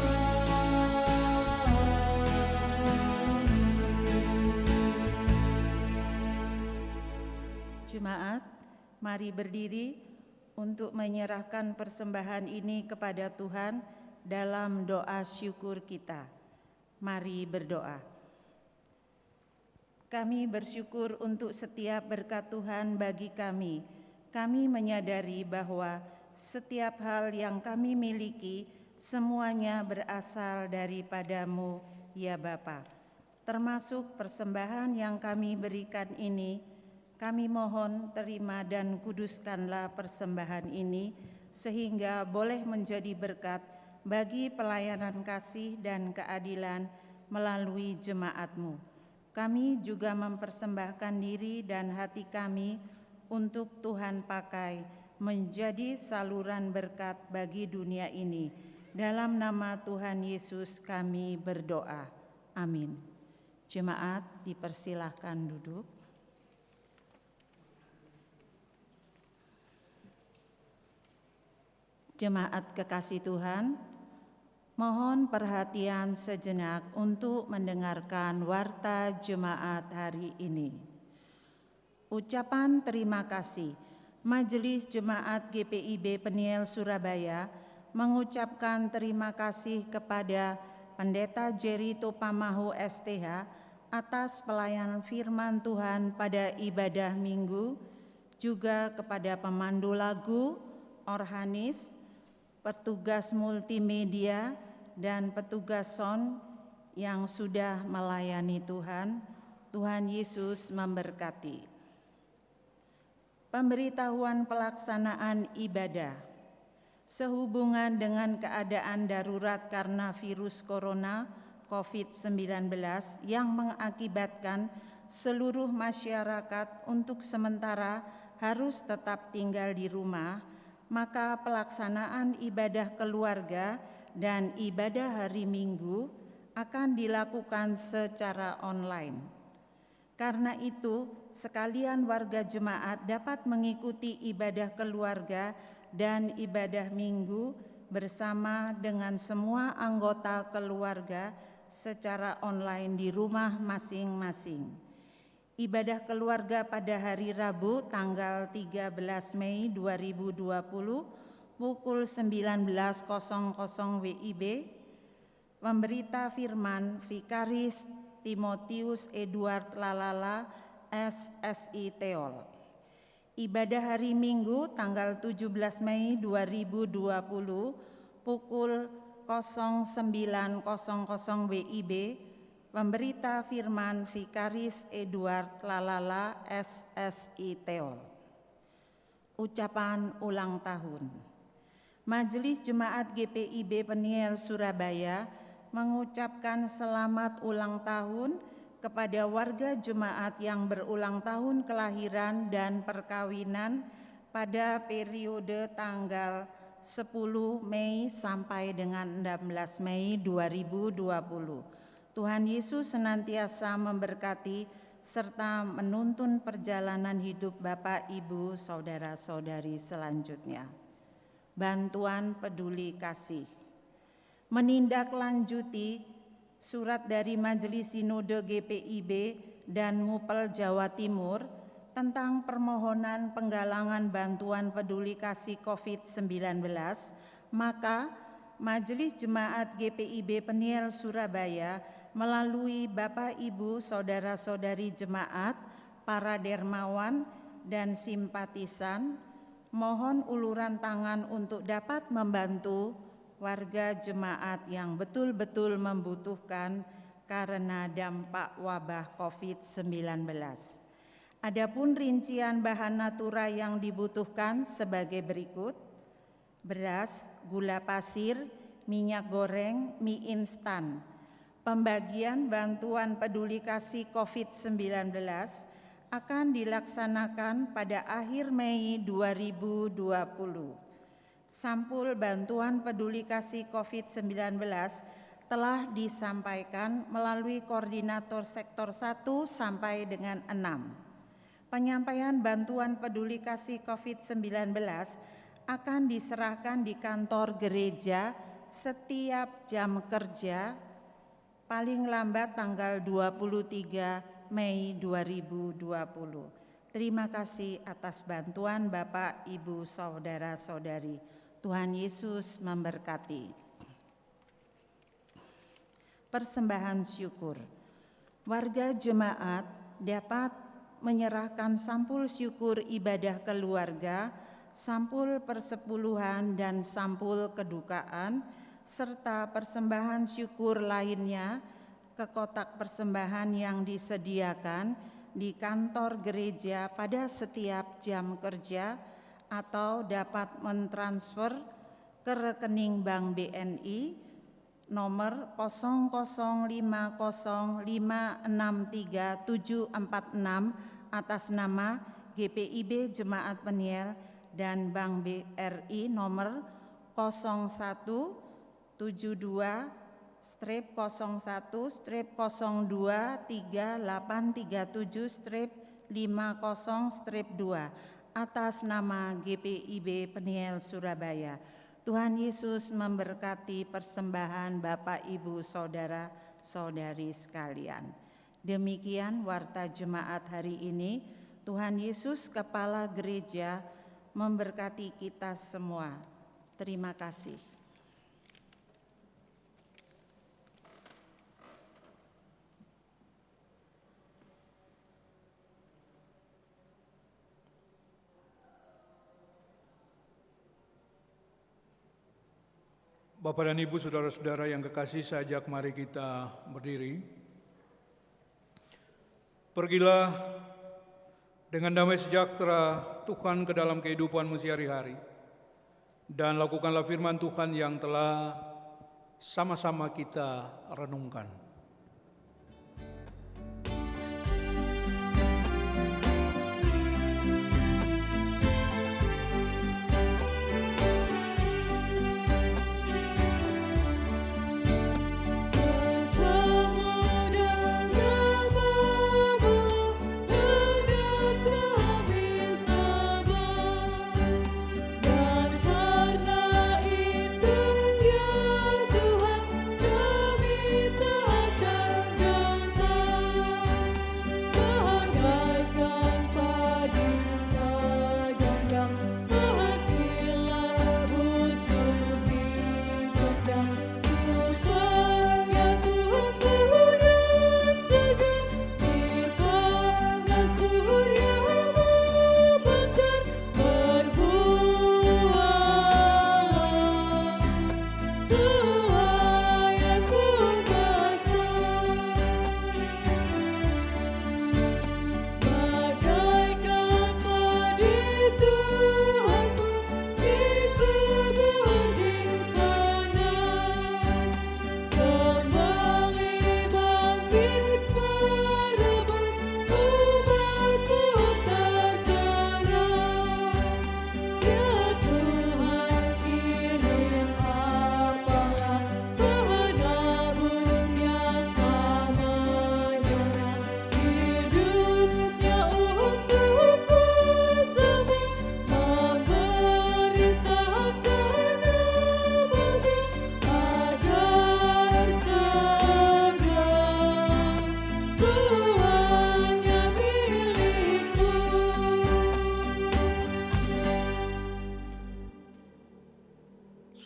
Jemaat, mari berdiri untuk menyerahkan persembahan ini kepada Tuhan dalam doa syukur kita. Mari berdoa. Kami bersyukur untuk setiap berkat Tuhan bagi kami. Kami menyadari bahwa setiap hal yang kami miliki semuanya berasal daripada-Mu, ya Bapa. Termasuk persembahan yang kami berikan ini, kami mohon terima dan kuduskanlah persembahan ini sehingga boleh menjadi berkat bagi pelayanan kasih dan keadilan melalui jemaat-Mu. Kami juga mempersembahkan diri dan hati kami untuk Tuhan pakai menjadi saluran berkat bagi dunia ini. Dalam nama Tuhan Yesus kami berdoa. Amin. Jemaat dipersilahkan duduk. Jemaat kekasih Tuhan, mohon perhatian sejenak untuk mendengarkan warta jemaat hari ini. Ucapan terima kasih. Majelis Jemaat GPIB Peniel Surabaya mengucapkan terima kasih kepada Pendeta Jerry Topamahu STH atas pelayanan firman Tuhan pada ibadah Minggu, juga kepada pemandu lagu, orhanis, petugas multimedia, dan petugas sound yang sudah melayani Tuhan. Tuhan Yesus memberkati. Pemberitahuan pelaksanaan ibadah. Sehubungan dengan keadaan darurat karena virus corona COVID-19 yang mengakibatkan seluruh masyarakat untuk sementara harus tetap tinggal di rumah, maka pelaksanaan ibadah keluarga dan ibadah hari Minggu akan dilakukan secara online. Karena itu, sekalian warga jemaat dapat mengikuti ibadah keluarga dan ibadah Minggu bersama dengan semua anggota keluarga secara online di rumah masing-masing. Ibadah keluarga pada hari Rabu tanggal 13 Mei 2020 pukul 19.00 WIB. Pemberita firman Vikaris Timotius Edward Lalala SSI Teol. Ibadah hari Minggu tanggal 17 Mei 2020 pukul 09.00 WIB. Pemberita firman Vikaris Edward Lalala SSI Teol. Ucapan ulang tahun. Majelis Jemaat GPIB Peniel Surabaya mengucapkan selamat ulang tahun kepada warga jemaat yang berulang tahun kelahiran dan perkawinan pada periode tanggal 10 Mei sampai dengan 16 Mei 2020. Tuhan Yesus senantiasa memberkati serta menuntun perjalanan hidup Bapak, Ibu, saudara-saudari selanjutnya. Bantuan peduli kasih. Menindaklanjuti surat dari Majelis Sinode GPIB dan MUPEL Jawa Timur tentang permohonan penggalangan bantuan peduli kasih COVID-19, maka Majelis Jemaat GPIB Peniel Surabaya melalui Bapak, Ibu, saudara-saudari jemaat, para dermawan, dan simpatisan, mohon uluran tangan untuk dapat membantu warga jemaat yang betul-betul membutuhkan karena dampak wabah COVID-19. Adapun rincian bahan natura yang dibutuhkan sebagai berikut: beras, gula pasir, minyak goreng, mie instan. Pembagian bantuan peduli kasih COVID-19 akan dilaksanakan pada akhir Mei 2020. Sampul bantuan peduli kasih COVID-19 telah disampaikan melalui koordinator sektor 1 sampai dengan 6. Penyampaian bantuan peduli kasih COVID-19 akan diserahkan di kantor gereja setiap jam kerja paling lambat tanggal 23 Mei 2020. Terima kasih atas bantuan Bapak, Ibu, saudara-saudari. Tuhan Yesus memberkati. Persembahan syukur. Warga jemaat dapat menyerahkan sampul syukur ibadah keluarga, sampul persepuluhan, dan sampul kedukaan, serta persembahan syukur lainnya ke kotak persembahan yang disediakan di kantor gereja pada setiap jam kerja atau dapat mentransfer ke rekening Bank BNI nomor 00505637646 atas nama GPIB Jemaat Peniel dan Bank BRI nomor 0172/01-023837/50/2 atas nama GPIB Peniel Surabaya. Tuhan Yesus memberkati persembahan Bapak, Ibu, Saudara, Saudari sekalian. Demikian warta Jemaat hari ini. Tuhan Yesus Kepala Gereja memberkati kita semua. Terima kasih. Bapak dan Ibu, saudara-saudara yang kekasih, saya ajak mari kita berdiri. Pergilah dengan damai sejahtera Tuhan ke dalam kehidupanmu sehari-hari, dan lakukanlah firman Tuhan yang telah sama-sama kita renungkan.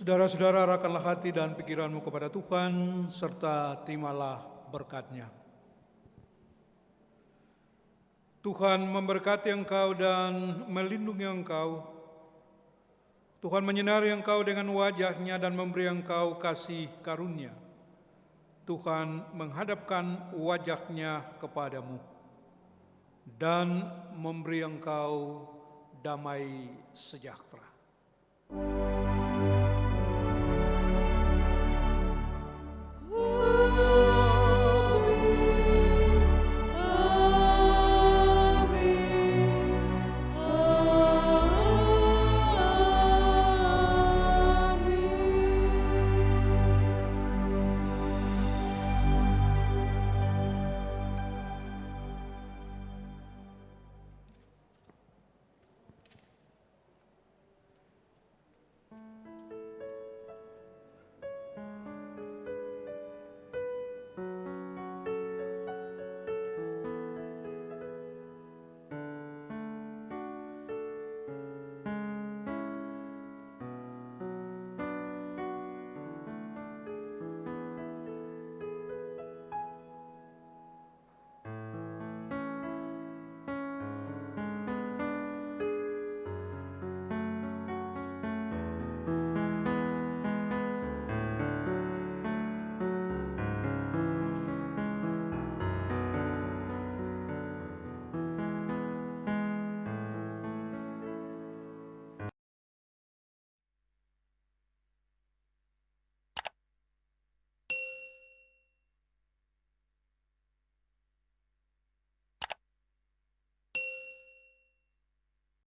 Saudara-saudara, arahkanlah hati dan pikiranmu kepada Tuhan, serta terimalah berkat-Nya. Tuhan memberkati engkau dan melindungi engkau. Tuhan menyinari engkau dengan wajah-Nya dan memberi engkau kasih karunia. Tuhan menghadapkan wajah-Nya kepadamu dan memberi engkau damai sejahtera.